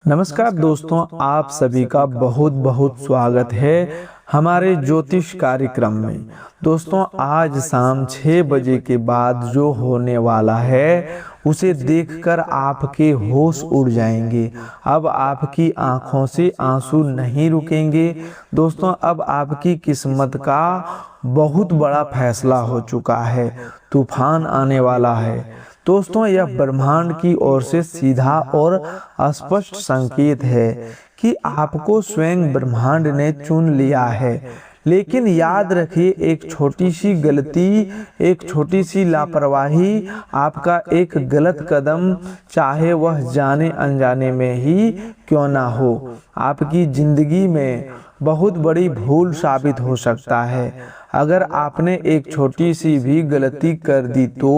नमस्कार दोस्तों, आप सभी का बहुत बहुत स्वागत है हमारे ज्योतिष कार्यक्रम में। दोस्तों, आज शाम 6 बजे के बाद जो होने वाला है उसे देखकर आपके होश उड़ जाएंगे। अब आपकी आंखों से आंसू नहीं रुकेंगे। दोस्तों, अब आपकी किस्मत का बहुत बड़ा फैसला हो चुका है। तूफान आने वाला है। दोस्तों, यह ब्रह्मांड की ओर से सीधा और स्पष्ट संकेत है कि आपको स्वयं ब्रह्मांड ने चुन लिया है। लेकिन याद रखिए, एक छोटी सी गलती, एक छोटी सी लापरवाही, आपका एक गलत कदम, चाहे वह जाने अनजाने में ही क्यों ना हो, आपकी जिंदगी में बहुत बड़ी भूल साबित हो सकता है। अगर आपने एक छोटी सी भी गलती कर दी तो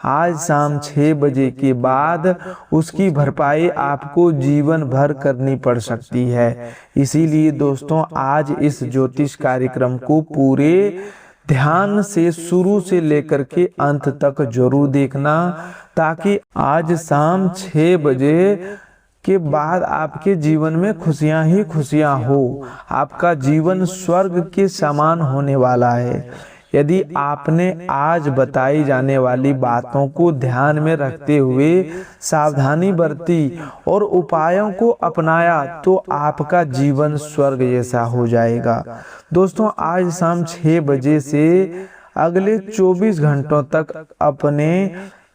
आज शाम 6 बजे के बाद उसकी भरपाई आपको जीवन भर करनी पड़ सकती है। इसीलिए दोस्तों, आज इस ज्योतिष कार्यक्रम को पूरे ध्यान से शुरू से लेकर के अंत तक जरूर देखना, ताकि आज शाम 6 बजे के बाद आपके जीवन में खुशियां ही खुशियां हो। आपका जीवन स्वर्ग के समान होने वाला है। यदि आपने आज बताई जाने वाली बातों को ध्यान में रखते हुए सावधानी बरती और उपायों को अपनाया तो आपका जीवन स्वर्ग जैसा हो जाएगा। दोस्तों, आज शाम 6 बजे से अगले 24 घंटों तक अपने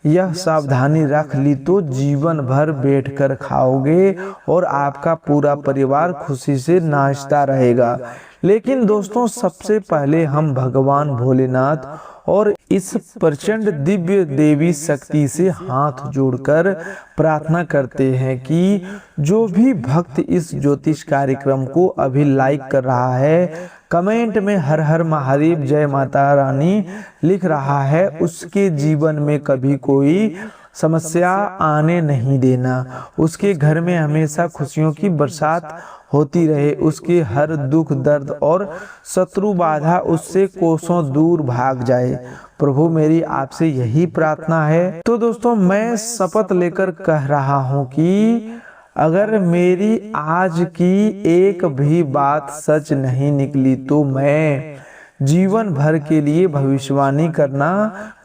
यह सावधानी रख ली तो जीवन भर बैठकर खाओगे और आपका पूरा परिवार खुशी से नाचता रहेगा। लेकिन दोस्तों, सबसे पहले हम भगवान भोलेनाथ और इस प्रचंड दिव्य देवी शक्ति से हाथ जोड़कर प्रार्थना करते हैं कि जो भी भक्त इस ज्योतिष कार्यक्रम को अभी लाइक कर रहा है, कमेंट में हर हर महादेव जय माता रानी लिख रहा है, उसके जीवन में कभी कोई समस्या आने नहीं देना। उसके घर में हमेशा खुशियों की बरसात होती रहे। उसके हर दुख दर्द और शत्रु बाधा उससे कोसों दूर भाग जाए। प्रभु, मेरी आपसे यही प्रार्थना है। तो दोस्तों, मैं शपथ लेकर कह रहा हूँ कि अगर मेरी आज की एक भी बात सच नहीं निकली तो मैं जीवन भर के लिए भविष्यवाणी करना,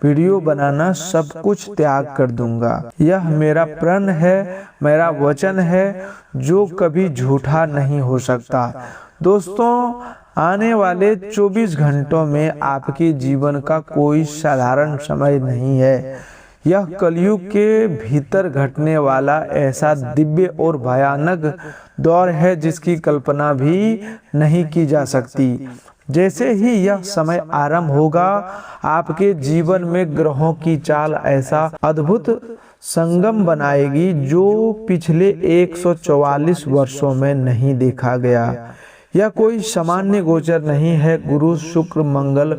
वीडियो बनाना, सब कुछ त्याग कर दूंगा। यह मेरा प्रण है, मेरा वचन है जो कभी झूठा नहीं हो सकता। दोस्तों, आने वाले 24 घंटों में आपके जीवन का कोई साधारण समय नहीं है। यह कलयुग के भीतर घटने वाला ऐसा दिव्य और भयानक दौर है जिसकी कल्पना भी नहीं की जा सकती। जैसे ही यह समय आरंभ होगा, आपके जीवन में ग्रहों की चाल ऐसा अद्भुत संगम बनाएगी जो पिछले 144 वर्षों में नहीं देखा गया। यह कोई सामान्य गोचर नहीं है। गुरु, शुक्र, मंगल,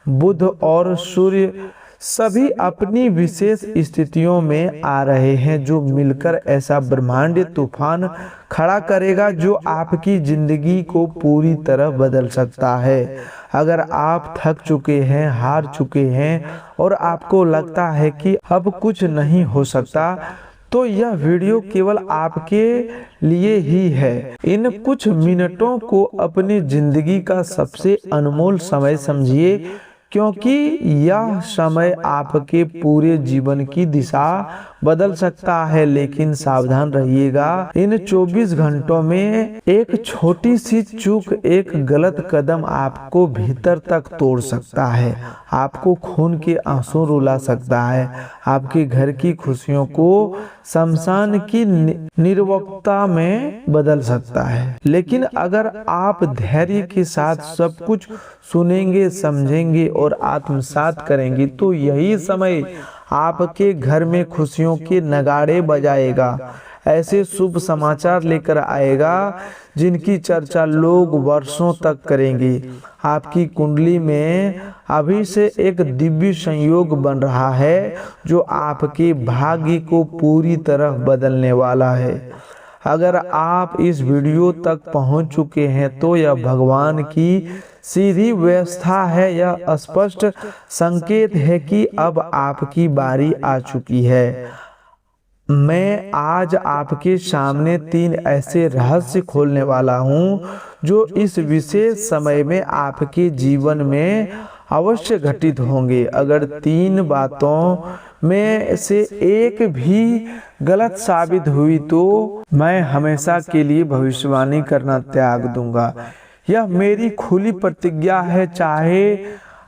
बुध और सूर्य सभी अपनी विशेष स्थितियों में आ रहे हैं जो मिलकर ऐसा ब्रह्मांडीय तूफान खड़ा करेगा जो आपकी जिंदगी को पूरी तरह बदल सकता है। अगर आप थक चुके हैं, हार चुके हैं और आपको लगता है कि अब कुछ नहीं हो सकता, तो यह वीडियो केवल आपके लिए ही है। इन कुछ मिनटों को अपनी जिंदगी का सबसे अनमोल समय समझिए, क्योंकि यह समय आपके पूरे जीवन की दिशा बदल सकता है। लेकिन सावधान रहिएगा, इन 24 घंटों में एक छोटी सी चूक, एक गलत कदम आपको भीतर तक तोड़ सकता है, आपको खून के आंसू रुला सकता है, आपके घर की खुशियों को शमशान की निर्वक्ता में बदल सकता है। लेकिन अगर आप धैर्य के साथ सब कुछ सुनेंगे, समझेंगे और आत्मसात करेंगे तो यही समय आपके घर में खुशियों के नगाड़े बजाएगा, ऐसे शुभ समाचार लेकर आएगा जिनकी चर्चा लोग वर्षों तक करेंगे। आपकी कुंडली में अभी से एक दिव्य संयोग बन रहा है जो आपके भाग्य को पूरी तरह बदलने वाला है। अगर आप इस वीडियो तक पहुंच चुके हैं तो यह भगवान की सीधी व्यवस्था है। यह स्पष्ट संकेत है कि अब आपकी बारी आ चुकी है। मैं आज आपके सामने 3 ऐसे रहस्य खोलने वाला हूँ जो इस विशेष समय में आपके जीवन में अवश्य घटित होंगे। अगर 3 बातों में से एक भी गलत साबित हुई तो मैं हमेशा के लिए भविष्यवाणी करना त्याग दूंगा। यह मेरी खुली प्रतिज्ञा है। चाहे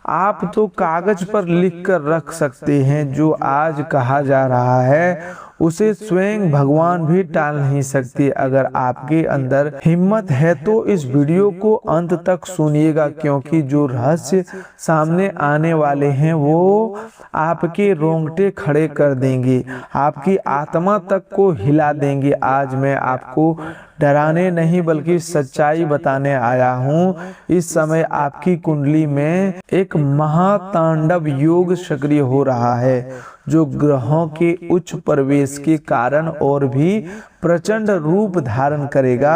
आप तो कागज पर लिख कर रख सकते हैं, जो आज कहा जा रहा है उसे स्वयं भगवान भी टाल नहीं सकते। अगर आपके अंदर हिम्मत है तो इस वीडियो को अंत तक सुनिएगा, क्योंकि जो रहस्य सामने आने वाले हैं वो आपके रोंगटे खड़े कर देंगे, आपकी आत्मा तक को हिला देंगे। आज मैं आपको डराने नहीं बल्कि सच्चाई बताने आया हूँ। इस समय आपकी कुंडली में एक महातांडव योग सक्रिय हो रहा है, जो ग्रहों के उच्च प्रवेश के कारण और भी प्रचंड रूप धारण करेगा।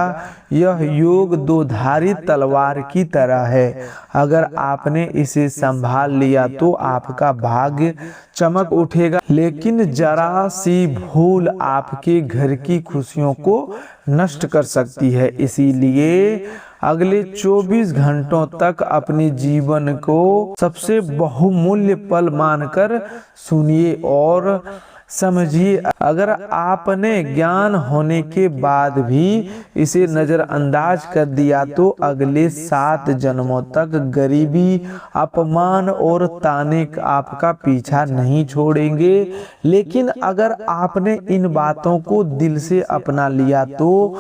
यह योग 2धारी तलवार की तरह है। अगर आपने इसे संभाल लिया तो आपका भाग्य चमक उठेगा, लेकिन जरा सी भूल आपके घर की खुशियों को नष्ट कर सकती है। इसीलिए अगले 24 घंटों तक अपने जीवन को सबसे बहुमूल्य पल मानकर सुनिए और समझिए। अगर आपने ज्ञान होने के बाद भी इसे नजरअंदाज कर दिया तो अगले 7 जन्मों तक गरीबी, अपमान और ताने आपका पीछा नहीं छोड़ेंगे। लेकिन अगर आपने इन बातों को दिल से अपना लिया तो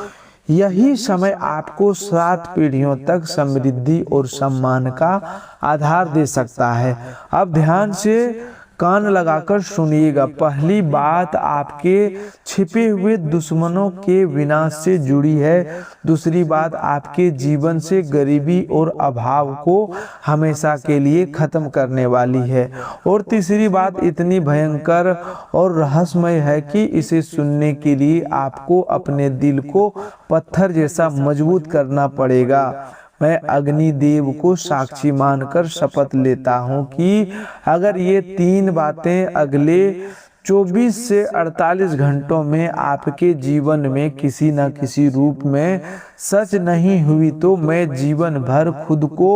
यही समय आपको 7 पीढ़ियों तक समृद्धि और सम्मान का आधार दे सकता है। अब ध्यान से कान लगाकर सुनिएगा। पहली बात आपके छिपे हुए दुश्मनों के विनाश से जुड़ी है। दूसरी बात आपके जीवन से गरीबी और अभाव को हमेशा के लिए खत्म करने वाली है। और तीसरी बात इतनी भयंकर और रहस्यमय है कि इसे सुनने के लिए आपको अपने दिल को पत्थर जैसा मजबूत करना पड़ेगा। मैं अग्निदेव को साक्षी मानकर शपथ लेता हूँ कि अगर ये 3 बातें अगले 24 से 48 घंटों में आपके जीवन में किसी न किसी रूप में सच नहीं हुई तो मैं जीवन भर खुद को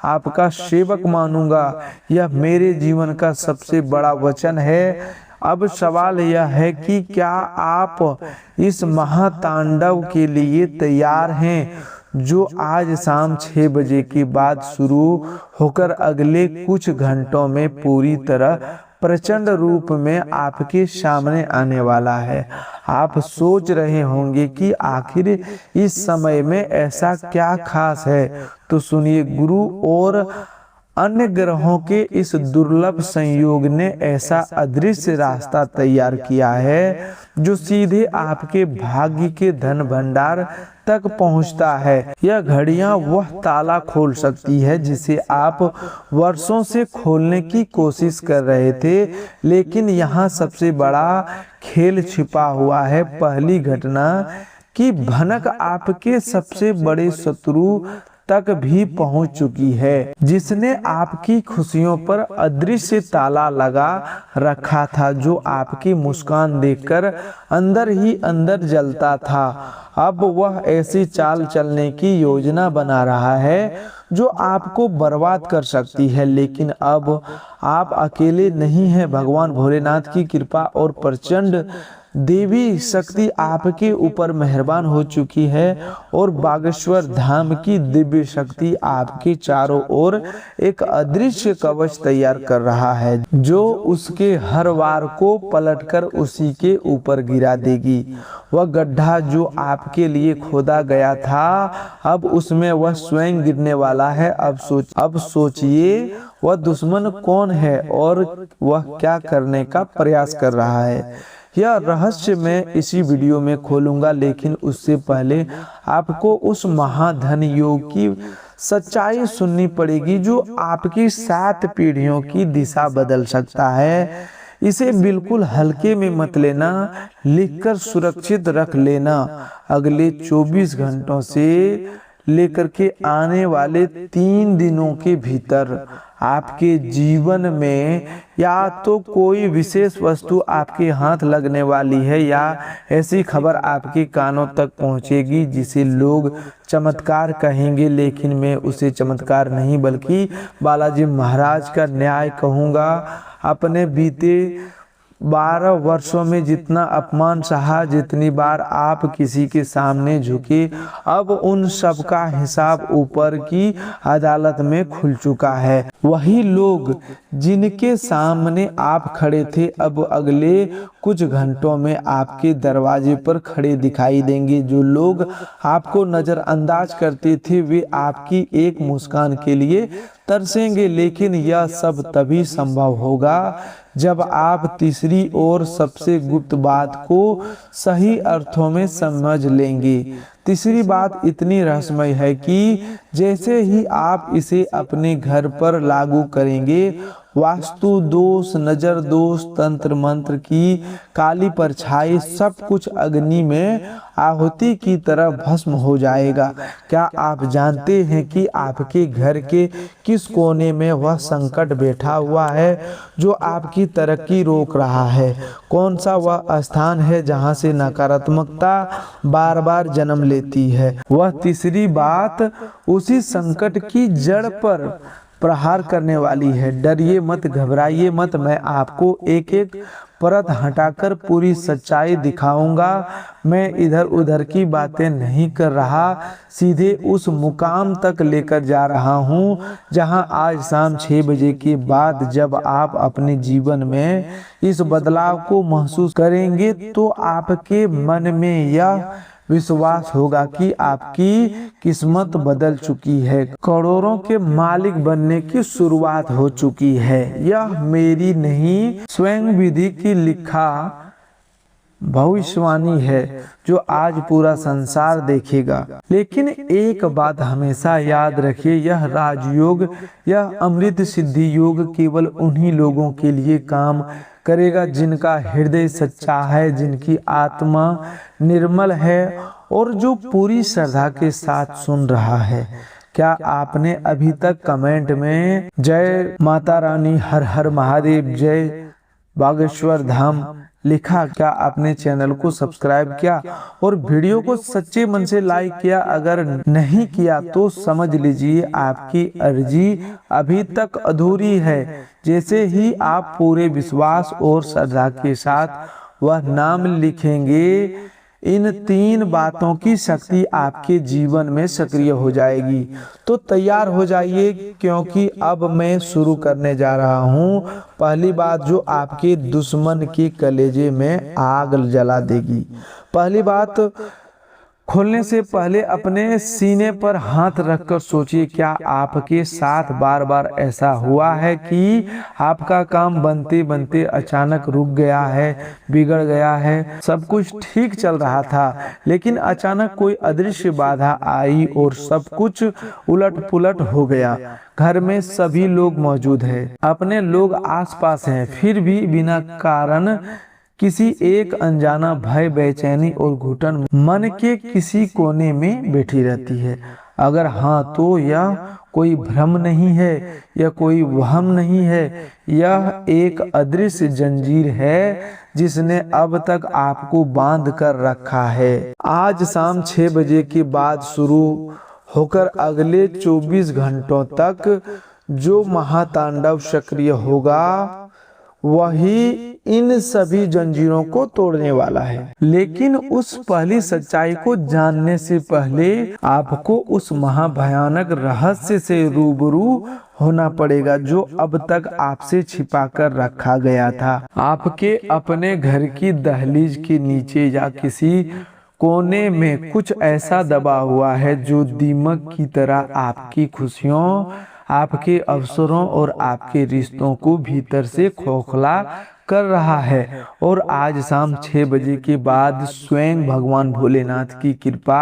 आपका सेवक मानूंगा। यह मेरे जीवन का सबसे बड़ा वचन है। अब सवाल यह है कि क्या आप इस महातांडव के लिए तैयार हैं, जो आज शाम 6 बजे के बाद शुरू होकर अगले कुछ घंटों में पूरी तरह प्रचंड रूप में आपके सामने आने वाला है। आप सोच रहे होंगे कि आखिर इस समय में ऐसा क्या खास है, तो सुनिए। गुरु और अन्य ग्रहों के इस दुर्लभ संयोग ने ऐसा अदृश्य रास्ता तैयार किया है जो सीधे आपके भाग्य के धन भंडार तक पहुंचता है। यह घड़ियां वह ताला खोल सकती है जिसे आप वर्षों से खोलने की कोशिश कर रहे थे, लेकिन यहाँ सबसे बड़ा खेल छिपा हुआ है। पहली घटना की भनक आपके सबसे बड़े शत्रु तक भी पहुंच चुकी है, जिसने आपकी खुशियों पर अदृश्य ताला लगा रखा था, जो आपकी मुस्कान देखकर अंदर ही अंदर जलता था। अब वह ऐसी चाल चलने की योजना बना रहा है जो आपको बर्बाद कर सकती है। लेकिन अब आप अकेले नहीं हैं। भगवान भोलेनाथ की कृपा और प्रचंड देवी शक्ति आपके ऊपर मेहरबान हो चुकी है और बागेश्वर धाम की दिव्य शक्ति आपके चारों ओर एक अदृश्य कवच तैयार कर रहा है, जो उसके हर वार को पलटकर उसी के ऊपर गिरा देगी। वह गड्ढा जो आपके लिए खोदा गया था, अब उसमें वह स्वयं गिरने वाला है। अब सोचिए वह दुश्मन कौन है और वह क्या करने का प्रयास कर रहा है। यह रहस्य मैं इसी वीडियो में खोलूंगा, लेकिन उससे पहले आपको उस महाधन योग की सच्चाई सुननी पड़ेगी जो आपकी 7 पीढ़ियों की दिशा बदल सकता है। इसे बिल्कुल हल्के में मत लेना, लिखकर सुरक्षित रख लेना। अगले 24 घंटों से लेकर के आने वाले 3 दिनों के भीतर आपके जीवन में या तो कोई विशेष वस्तु आपके हाथ लगने वाली है या ऐसी खबर आपके कानों तक पहुंचेगी जिसे लोग चमत्कार कहेंगे, लेकिन मैं उसे चमत्कार नहीं बल्कि बालाजी महाराज का न्याय कहूँगा। अपने बीते 12 वर्षों में जितना अपमान सहा, जितनी बार आप किसी के सामने झुके, अब उन सब का हिसाब ऊपर की अदालत में खुल चुका है। वही लोग जिनके सामने आप खड़े थे अब अगले कुछ घंटों में आपके दरवाजे पर खड़े दिखाई देंगे। जो लोग आपको नजरअंदाज करते थे वे आपकी एक मुस्कान के लिए तरसेंगे, लेकिन यह सब तभी संभव होगा जब आप तीसरी और सबसे गुप्त बात को सही अर्थों में समझ लेंगे। तीसरी बात इतनी रहस्यमय है कि जैसे ही आप इसे अपने घर पर लागू करेंगे, वास्तु दोष, नजर दोष, तंत्र मंत्र की काली परछाई सब कुछ अग्नि में आहुति की तरह भस्म हो जाएगा। क्या आप जानते हैं कि आपके घर के किस कोने में वह संकट बैठा हुआ है जो आपकी तरक्की रोक रहा है? कौन सा वह स्थान है जहां से नकारात्मकता बार बार जन्म लेती है? वह तीसरी बात उसी संकट की जड़ पर प्रहार करने वाली है। डरिए मत, घबराइए मत, मैं आपको एक एक परत हटाकर पूरी सच्चाई दिखाऊंगा। मैं इधर उधर की बातें नहीं कर रहा, सीधे उस मुकाम तक लेकर जा रहा हूं जहां आज शाम 6 बजे के बाद जब आप अपने जीवन में इस बदलाव को महसूस करेंगे तो आपके मन में यह विश्वास होगा कि आपकी किस्मत बदल चुकी है, करोड़ों के मालिक बनने की शुरुआत हो चुकी है। यह मेरी नहीं, स्वयं विधि की लिखा भविष्यवाणी है जो आज पूरा संसार देखेगा। लेकिन एक बात हमेशा याद रखिए, यह राजयोग, यह अमृत सिद्धि योग केवल उन्हीं लोगों के लिए काम करेगा जिनका हृदय सच्चा है, जिनकी आत्मा निर्मल है और जो पूरी श्रद्धा के साथ सुन रहा है। क्या आपने अभी तक कमेंट में जय माता रानी, हर हर महादेव, जय बागेश्वर धाम लिखा? क्या आपने चैनल को सब्सक्राइब किया और वीडियो को सच्चे मन से लाइक किया? अगर नहीं किया तो समझ लीजिए आपकी अर्जी अभी तक अधूरी है। जैसे ही आप पूरे विश्वास और श्रद्धा के साथ वह नाम लिखेंगे, इन 3 बातों की शक्ति आपके जीवन में सक्रिय हो जाएगी। तो तैयार हो जाइए, क्योंकि अब मैं शुरू करने जा रहा हूं। पहली बात जो आपके दुश्मन के कलेजे में आग जला देगी। पहली बात, खोलने से पहले अपने सीने पर हाथ रखकर सोचिए, क्या आपके साथ बार बार ऐसा हुआ है कि आपका काम बनते बनते अचानक रुक गया है, बिगड़ गया है? सब कुछ ठीक चल रहा था लेकिन अचानक कोई अदृश्य बाधा आई और सब कुछ उलट पुलट हो गया। घर में सभी लोग मौजूद हैं, अपने लोग आसपास हैं, फिर भी बिना कारण किसी एक अनजाना भय, बेचैनी और घुटन मन के किसी कोने में बैठी रहती है। अगर हाँ तो यह कोई भ्रम नहीं है, यह कोई वहम नहीं है, यह एक अदृश्य जंजीर है जिसने अब तक आपको बांध कर रखा है। आज शाम 6 बजे के बाद शुरू होकर अगले 24 घंटों तक जो महातांडव सक्रिय होगा वही इन सभी जंजीरों को तोड़ने वाला है। लेकिन उस पहली सच्चाई को जानने से पहले आपको उस महाभयानक रहस्य से रूबरू होना पड़ेगा जो अब तक आपसे छिपा कर रखा गया था। आपके अपने घर की दहलीज के नीचे या किसी कोने में कुछ ऐसा दबा हुआ है जो दीमक की तरह आपकी खुशियों, आपके अवसरों और आपके रिश्तों को भीतर से खोखला कर रहा है। और आज शाम 6 बजे के बाद स्वयं भगवान भोलेनाथ की कृपा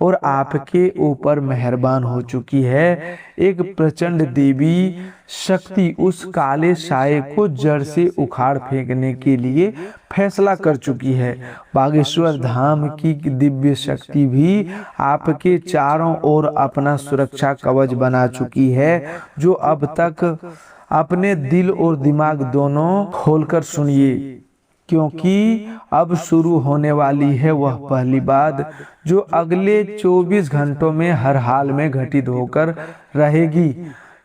और आपके ऊपर मेहरबान हो चुकी है। एक प्रचंड देवी शक्ति उस काले साये को जड़ से उखाड़ फेंकने के लिए फैसला कर चुकी है। बागेश्वर धाम की दिव्य शक्ति भी आपके चारों ओर अपना सुरक्षा कवच बना चुकी है। जो अब तक अपने दिल और दिमाग दोनों खोलकर सुनिए, क्योंकि अब शुरू होने वाली है वह पहली बात जो अगले 24 घंटों में हर हाल में घटित होकर रहेगी।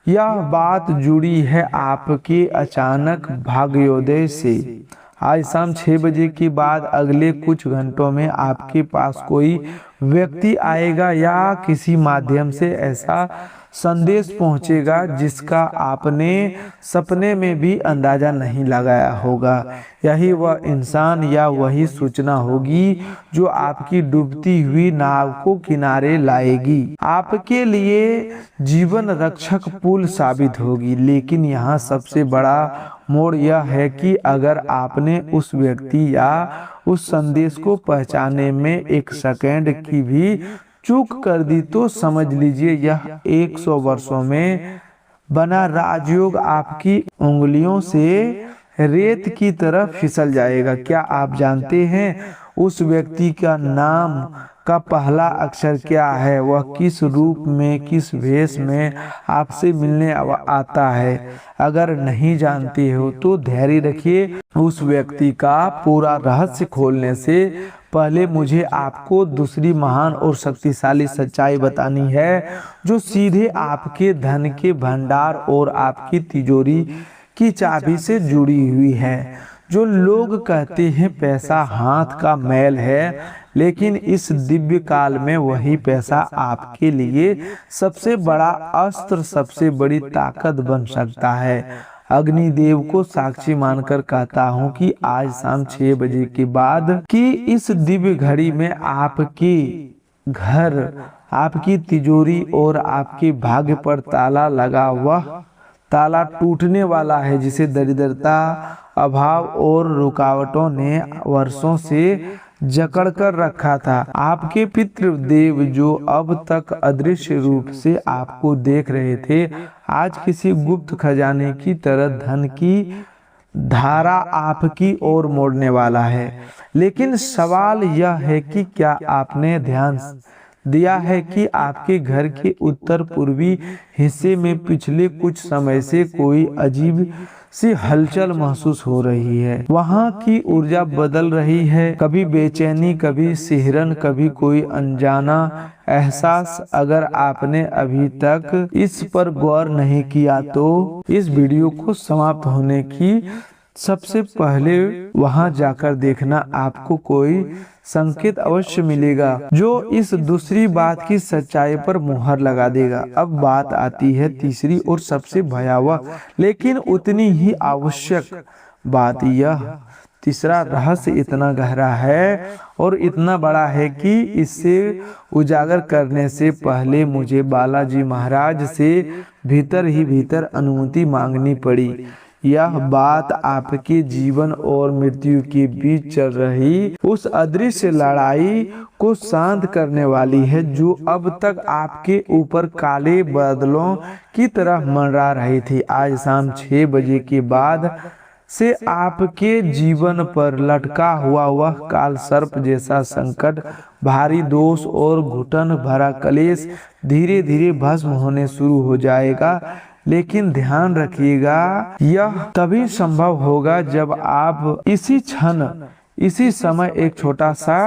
यह बात जुड़ी है आपके अचानक भाग्योदय से। आज शाम 6 बजे के बाद अगले कुछ घंटों में आपके पास कोई व्यक्ति आएगा या किसी माध्यम से ऐसा संदेश पहुंचेगा जिसका आपने सपने में भी अंदाजा नहीं लगाया होगा। यही वह इंसान या वही सूचना होगी जो आपकी डूबती हुई नाव को किनारे लाएगी, आपके लिए जीवन रक्षक पुल साबित होगी। लेकिन यहाँ सबसे बड़ा मोड़ यह है कि अगर आपने उस व्यक्ति या उस संदेश को पहचानने में एक सेकंड की भी चूक कर दी तो समझ लीजिए यह 100 वर्षों में बना राजयोग आपकी उंगलियों से रेत की तरह फिसल जाएगा। क्या आप जानते हैं उस व्यक्ति का नाम का पहला अक्षर क्या है? वह किस रूप में, किस वेश में आपसे मिलने आता है? अगर नहीं जानते हो तो धैर्य रखिए। उस व्यक्ति का पूरा रहस्य खोलने से पहले मुझे आपको दूसरी महान और शक्तिशाली सच्चाई बतानी है जो सीधे आपके धन के भंडार और आपकी तिजोरी की चाबी से जुड़ी हुई है। जो लोग कहते हैं पैसा हाथ का मैल है, लेकिन इस दिव्य काल में वही पैसा आपके लिए सबसे बड़ा अस्त्र, सबसे बड़ी ताकत बन सकता है। अग्निदेव को साक्षी मानकर कहता हूँ कि आज शाम 6 बजे के बाद की इस दिव्य घड़ी में आपके घर, आपकी तिजोरी और आपके भाग्य पर ताला लगा हुआ ताला टूटने वाला है, जिसे दरिद्रता, अभाव और रुकावटों ने वर्षों से जकड़ कर रखा था। आपके पितृदेव जो अब तक अदृश्य रूप से आपको देख रहे थे, आज किसी गुप्त खजाने की तरह धन की धारा आपकी ओर मोड़ने वाला है। लेकिन सवाल यह है कि क्या आपने ध्यान दिया है कि आपके घर के उत्तर पूर्वी हिस्से में पिछले कुछ समय से कोई अजीब सी हलचल महसूस हो रही है। वहाँ की ऊर्जा बदल रही है, कभी बेचैनी, कभी सिहरन, कभी कोई अनजाना एहसास। अगर आपने अभी तक इस पर गौर नहीं किया तो इस वीडियो को समाप्त होने की सबसे पहले वहां जाकर देखना, आपको कोई संकेत अवश्य मिलेगा जो इस दूसरी बात की सच्चाई पर मुहर लगा देगा। अब बात आती है तीसरी और सबसे भयावह लेकिन उतनी ही आवश्यक बात। यह तीसरा रहस्य इतना गहरा है और इतना बड़ा है कि इसे उजागर करने से पहले मुझे बालाजी महाराज से भीतर ही भीतर अनुमति मांगनी पड़ी। यह बात आपके जीवन और मृत्यु के बीच चल रही उस अदृश्य लड़ाई को शांत करने वाली है जो अब तक आपके ऊपर काले बादलों की तरह मंडरा रही थी। आज शाम 6 बजे के बाद से आपके जीवन पर लटका हुआ वह काल सर्प जैसा संकट, भारी दोष और घुटन भरा कलेश धीरे धीरे भस्म होने शुरू हो जाएगा। लेकिन ध्यान रखिएगा, यह तभी संभव होगा जब आप इसी क्षण, इसी समय एक छोटा सा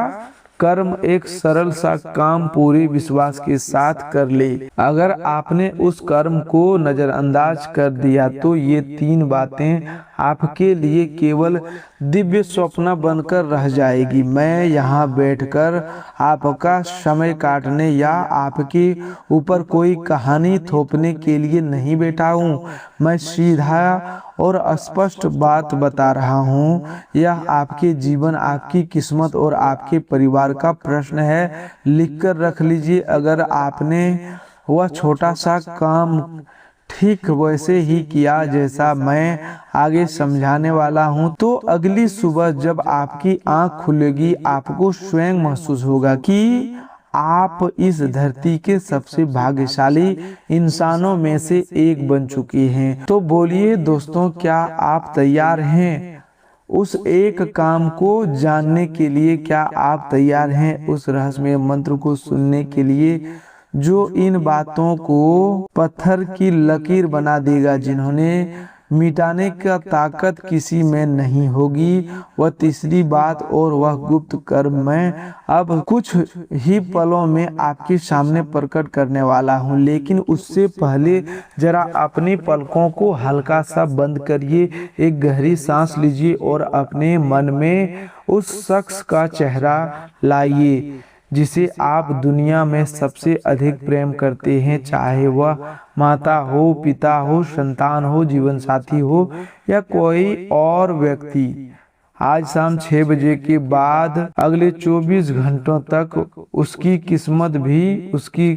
कर्म, एक सरल सा काम पूरे विश्वास के साथ कर ले। अगर आपने उस कर्म को नजरअंदाज कर दिया तो ये 3 बातें आपके लिए केवल दिव्य स्वप्न बनकर रह जाएगी। मैं यहाँ बैठकर आपका समय काटने या आपके ऊपर कोई कहानी थोपने के लिए नहीं बैठा हूँ। मैं सीधा और स्पष्ट बात बता रहा हूँ। यह आपके जीवन, आपकी किस्मत और आपके परिवार का प्रश्न है। लिखकर रख लीजिए। अगर आपने वह छोटा सा काम ठीक वैसे ही किया जैसा मैं आगे समझाने वाला हूँ, तो अगली सुबह जब आपकी आंख खुलेगी आपको स्वयं महसूस होगा कि आप इस धरती के सबसे भाग्यशाली इंसानों में से एक बन चुके हैं। तो बोलिए दोस्तों, क्या आप तैयार हैं उस एक काम को जानने के लिए? क्या आप तैयार हैं उस रहस्यमय मंत्र को सुनने के लिए जो इन बातों को पत्थर की लकीर बना देगा, जिन्होंने मिटाने का ताकत किसी में नहीं होगी? वह तीसरी बात और वह गुप्त कर्म मैं अब कुछ ही पलों में आपके सामने प्रकट करने वाला हूँ। लेकिन उससे पहले जरा अपनी पलकों को हल्का सा बंद करिए, एक गहरी सांस लीजिए और अपने मन में उस शख्स का चेहरा लाइए जिसे आप दुनिया में सबसे अधिक प्रेम करते हैं, चाहे वह माता हो, पिता हो, संतान हो, जीवन साथी हो या कोई और व्यक्ति। आज शाम 6 बजे के बाद अगले 24 घंटों तक उसकी किस्मत भी उसकी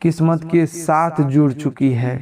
किस्मत के साथ जुड़ चुकी है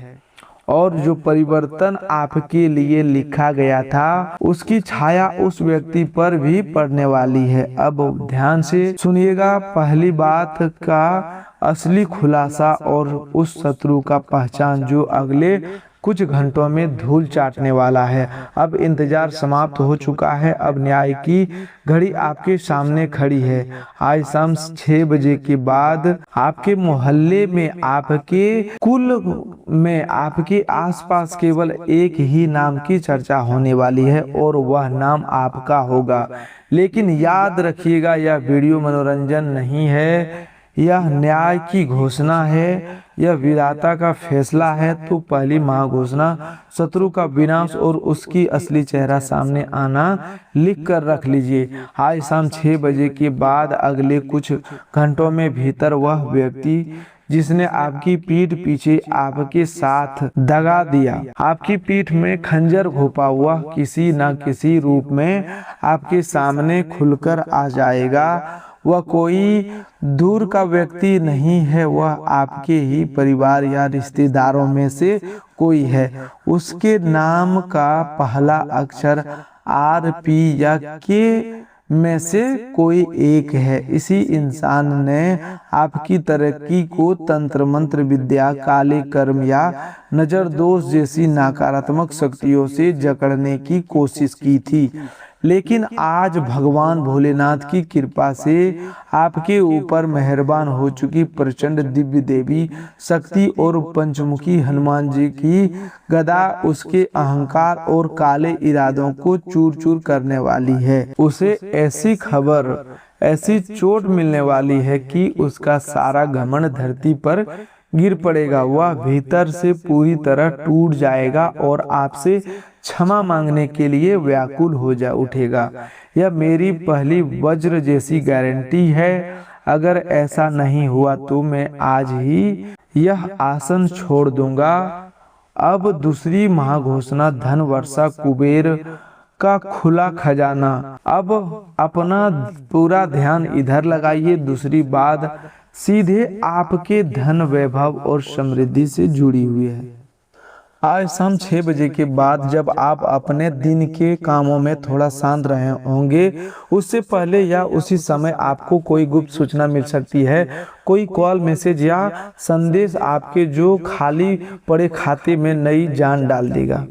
और जो परिवर्तन आपके लिए लिखा गया था उसकी छाया उस व्यक्ति पर भी पड़ने वाली है। अब ध्यान से सुनिएगा, पहली बात का असली खुलासा और उस शत्रु का पहचान जो अगले कुछ घंटों में धूल चाटने वाला है। अब इंतजार समाप्त हो चुका है, अब न्याय की घड़ी आपके सामने खड़ी है। आज शाम 6 बजे के बाद आपके मोहल्ले में, आपके कुल में, आपके आसपास केवल एक ही नाम की चर्चा होने वाली है और वह नाम आपका होगा। लेकिन याद रखिएगा, यह वीडियो मनोरंजन नहीं है, यह न्याय की घोषणा है, यह विधाता का फैसला है। तो पहली महाघोषणा, शत्रु का विनाश और उसकी असली चेहरा सामने आना, लिख कर रख लीजिए। आज शाम 6 बजे के बाद अगले कुछ घंटों में भीतर वह व्यक्ति जिसने आपकी पीठ पीछे आपके साथ दगा दिया, आपकी पीठ में खंजर घोंपा हुआ, किसी न किसी रूप में आपके सामने खुलकर आ जाएगा। वह कोई दूर का व्यक्ति नहीं है, वह आपके ही परिवार या रिश्तेदारों में से कोई है। उसके नाम का पहला अक्षर आर, पी या के में से कोई एक है। इसी इंसान ने आपकी तरक्की को तंत्र मंत्र विद्या, काले कर्म या नजर दोष जैसी नकारात्मक शक्तियों से जकड़ने की कोशिश की थी। लेकिन आज भगवान भोलेनाथ की कृपा से आपके ऊपर मेहरबान हो चुकी प्रचंड दिव्य देवी शक्ति और पंचमुखी हनुमान जी की गदा उसके अहंकार और काले इरादों को चूर चूर करने वाली है। उसे ऐसी खबर, ऐसी चोट मिलने वाली है कि उसका सारा घमंड धरती पर गिर पड़ेगा। वह भीतर से पूरी तरह टूट जाएगा और आपसे क्षमा मांगने के लिए व्याकुल हो जा उठेगा। यह मेरी पहली वज्र जैसी गारंटी है। अगर ऐसा नहीं हुआ तो मैं आज ही यह आसन छोड़ दूंगा। अब दूसरी महाघोषणा, धन वर्षा, कुबेर का खुला खजाना। अब अपना पूरा ध्यान इधर लगाइए। दूसरी बात सीधे आपके धन, वैभव और समृद्धि से जुड़ी हुई है। आज शाम 6 बजे के बाद जब आप अपने दिन के कामों में थोड़ा शांत रहे होंगे, उससे पहले या उसी समय आपको कोई गुप्त सूचना मिल सकती है। कोई कॉल, मैसेज या संदेश आपके जो खाली पड़े खाते में नई जान डाल देगा।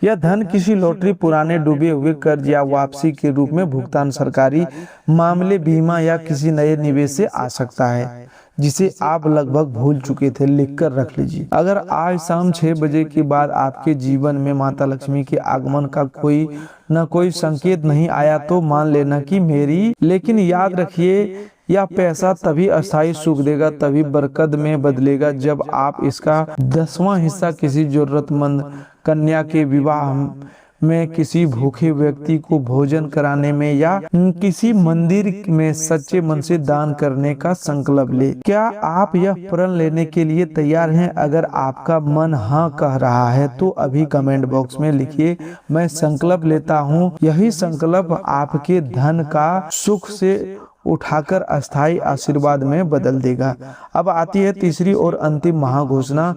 यह धन किसी लॉटरी, पुराने डूबे हुए कर्ज या वापसी के रूप में भुगतान, सरकारी मामले, बीमा या किसी नए निवेश से आ सकता है जिसे आप लगभग भूल चुके थे। लिखकर रख लीजिए। अगर आज शाम 6 बजे के बाद आपके जीवन में माता लक्ष्मी के आगमन का कोई न कोई संकेत नहीं आया तो मान लेना कि मेरी। लेकिन याद रखिए, यह पैसा तभी अस्थायी सुख देगा, तभी बरकत में बदलेगा जब आप इसका 10वां हिस्सा किसी जरूरतमंद कन्या के विवाह में, किसी भूखे व्यक्ति को भोजन कराने में या किसी मंदिर में सच्चे मन से दान करने का संकल्प ले। क्या आप यह प्रण लेने के लिए तैयार हैं? अगर आपका मन हाँ कह रहा है तो अभी कमेंट बॉक्स में लिखिए, मैं संकल्प लेता हूँ। यही संकल्प आपके धन का सुख से उठाकर अस्थायी आशीर्वाद में बदल देगा। अब आती है तीसरी और अंतिम महाघोषणा,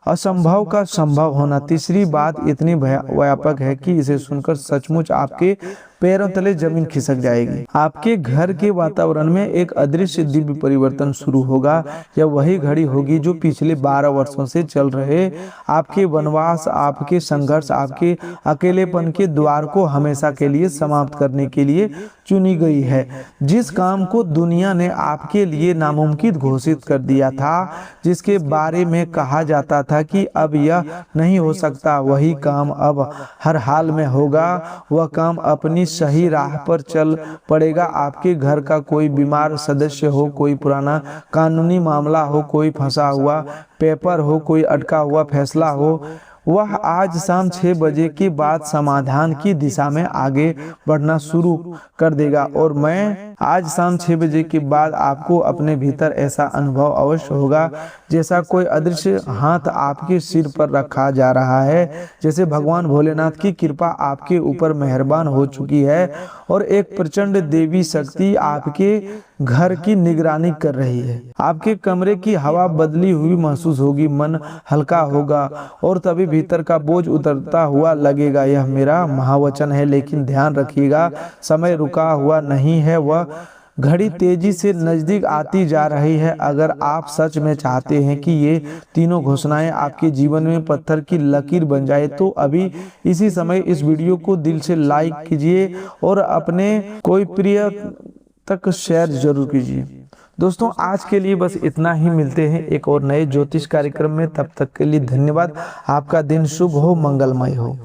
असंभव का संभव होना। तीसरी बात इतनी व्यापक है कि इसे सुनकर सचमुच आपके पैरों तले जमीन खिसक जाएगी। आपके घर के वातावरण में एक अदृश्य दिव्य परिवर्तन शुरू होगा। यह वही घड़ी होगी जो पिछले 12 वर्षों से चल रहे आपके वनवास, आपके संघर्ष, आपके अकेलेपन के द्वार को हमेशा के लिए समाप्त करने के लिए चुनी गई है। जिस काम को दुनिया ने आपके लिए नामुमकिन घोषित कर दिया था, जिसके बारे में कहा जाता था कि अब यह नहीं हो सकता, वही काम अब हर हाल में होगा। वह काम अपनी सही राह पर चल पड़ेगा। आपके घर का कोई बीमार सदस्य हो, कोई पुराना कानूनी मामला हो, कोई फंसा हुआ पेपर हो, कोई अटका हुआ फैसला हो, वह आज शाम 6 बजे के बाद समाधान की दिशा में आगे बढ़ना शुरू कर देगा। और मैं आज शाम 6 बजे के बाद आपको अपने भीतर ऐसा अनुभव अवश्य होगा जैसा कोई अदृश्य हाथ आपके सिर पर रखा जा रहा है, जैसे भगवान भोलेनाथ की कृपा आपके ऊपर मेहरबान हो चुकी है और एक प्रचंड देवी शक्ति आपके घर की निगरानी कर रही है। आपके कमरे की हवा बदली हुई महसूस होगी, मन हल्का होगा और तभी भीतर का बोझ उतरता हुआ लगेगा। यह मेरा महावचन है, लेकिन ध्यान रखिएगा, समय रुका हुआ नहीं है, वह घड़ी तेजी से नजदीक आती जा रही है। अगर आप सच में चाहते हैं कि ये तीनों घोषणाएं आपके जीवन में पत्थर की लकीर बन जाए, तो अभी इसी समय इस वीडियो को दिल से लाइक कीजिए और अपने कोई प्रिय तक शेयर जरूर कीजिए। दोस्तों, आज के लिए बस इतना ही। मिलते हैं एक और नए ज्योतिष कार्यक्रम में। तब तक के लिए धन्यवाद। आपका दिन शुभ हो, मंगलमय हो।